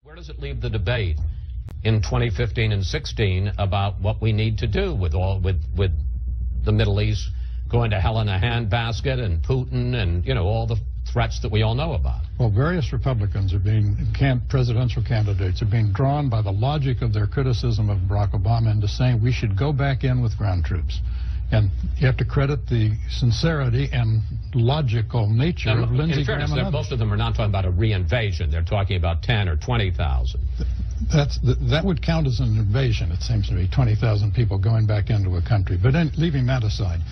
Where does it leave the debate in 2015 and 16 about what we need to do with the Middle East going to hell in a handbasket and Putin and, all the threats that we all know about? Well, various Republicans presidential candidates are being drawn by the logic of their criticism of Barack Obama into saying we should go back in with ground troops. And you have to credit the sincerity and logical nature of Lindsey Graham and others. Most of them are not talking about a reinvasion. They're talking about 10 or 20,000. That would count as an invasion, it seems to me, 20,000 people going back into a country. But leaving that aside,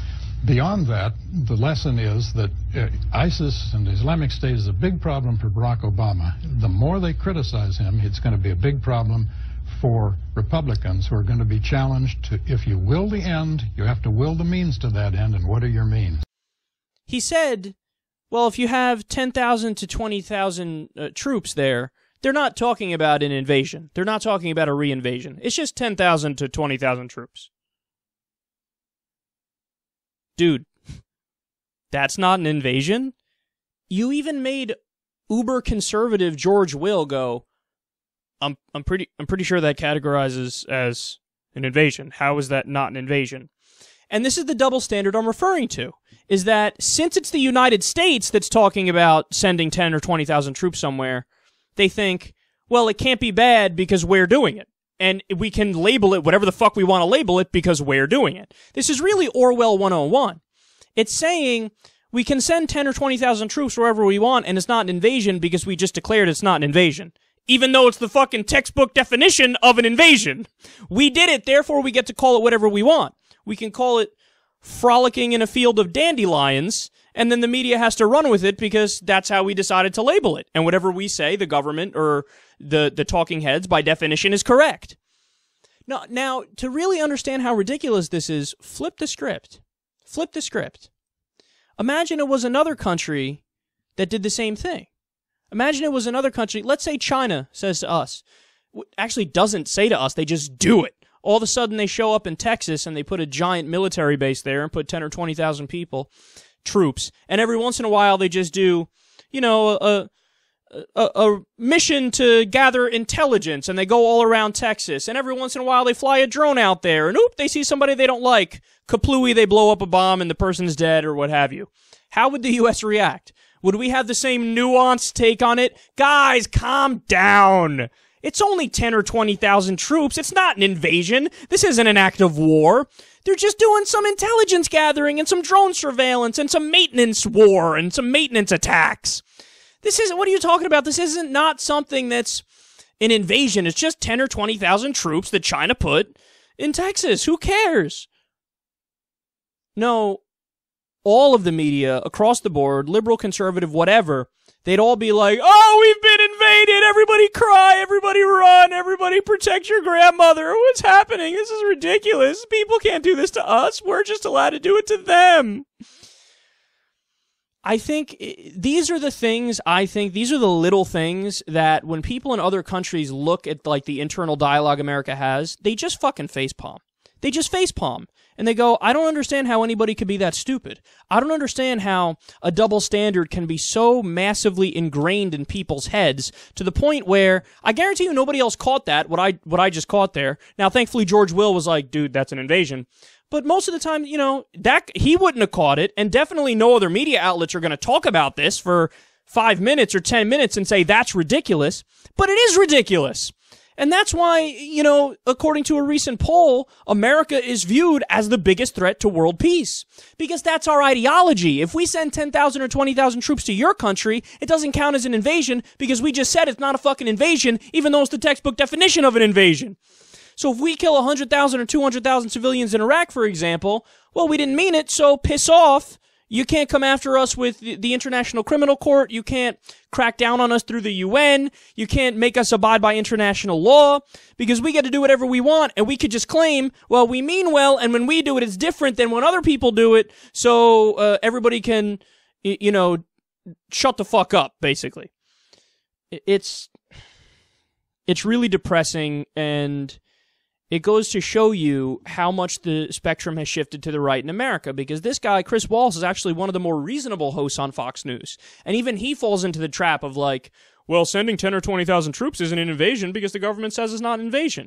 beyond that, the lesson is that ISIS and the Islamic State is a big problem for Barack Obama. The more they criticize him, it's going to be a big problem for Republicans who are going to be challenged to, if you will the end, you have to will the means to that end, and what are your means? He said, well, if you have 10,000 to 20,000 troops there, they're not talking about an invasion. They're not talking about a reinvasion. It's just 10,000 to 20,000 troops. Dude, that's not an invasion? You even made uber-conservative George Will go, I'm pretty sure that categorizes as an invasion. How is that not an invasion? And this is the double standard I'm referring to, is that since it's the United States that's talking about sending 10 or 20,000 troops somewhere, they think, well, it can't be bad because we're doing it. And we can label it whatever the fuck we want to label it because we're doing it. This is really Orwell 101. It's saying we can send 10 or 20,000 troops wherever we want, and it's not an invasion because we just declared it's not an invasion. Even though it's the fucking textbook definition of an invasion. We did it, therefore we get to call it whatever we want. We can call it frolicking in a field of dandelions, and then the media has to run with it because that's how we decided to label it. And whatever we say, the government or the talking heads, by definition, is correct. Now, to really understand how ridiculous this is, flip the script. Flip the script. Imagine it was another country that did the same thing. Imagine it was another country, let's say China says to us, actually doesn't say to us, they just do it. All of a sudden they show up in Texas and they put a giant military base there and put 10 or 20,000 troops, and every once in a while they just do, a mission to gather intelligence, and they go all around Texas, and every once in a while they fly a drone out there, and they see somebody they don't like, kaplooey, they blow up a bomb and the person's dead or what have you. How would the U.S. react? Would we have the same nuanced take on it? Guys, calm down. It's only 10 or 20,000 troops. It's not an invasion. This isn't an act of war. They're just doing some intelligence gathering and some drone surveillance and some maintenance war and some maintenance attacks. What are you talking about? This isn't not something that's an invasion. It's just 10 or 20,000 troops that China put in Texas. Who cares? No. All of the media, across the board, liberal, conservative, whatever, they'd all be like, oh, we've been invaded, everybody cry, everybody run, everybody protect your grandmother, what's happening? This is ridiculous. People can't do this to us. We're just allowed to do it to them. I think these are the little things that when people in other countries look at like the internal dialogue America has, they just fucking facepalm. They just facepalm. And they go, I don't understand how anybody could be that stupid. I don't understand how a double standard can be so massively ingrained in people's heads to the point where I guarantee you nobody else caught that, what I just caught there. Now, thankfully, George Will was like, dude, that's an invasion. But most of the time, that he wouldn't have caught it, and definitely no other media outlets are going to talk about this for 5 minutes or 10 minutes and say that's ridiculous. But it is ridiculous. And that's why, according to a recent poll, America is viewed as the biggest threat to world peace. Because that's our ideology. If we send 10,000 or 20,000 troops to your country, it doesn't count as an invasion because we just said it's not a fucking invasion, even though it's the textbook definition of an invasion. So if we kill 100,000 or 200,000 civilians in Iraq, for example, well, we didn't mean it, so piss off. You can't come after us with the International Criminal Court. You can't crack down on us through the UN. You can't make us abide by international law because we get to do whatever we want, and we could just claim, well, we mean well, and when we do it, it's different than when other people do it, so everybody can, shut the fuck up, basically. It's really depressing, and it goes to show you how much the spectrum has shifted to the right in America, because this guy, Chris Wallace, is actually one of the more reasonable hosts on Fox News. And even he falls into the trap of like, well, sending 10 or 20,000 troops isn't an invasion because the government says it's not an invasion.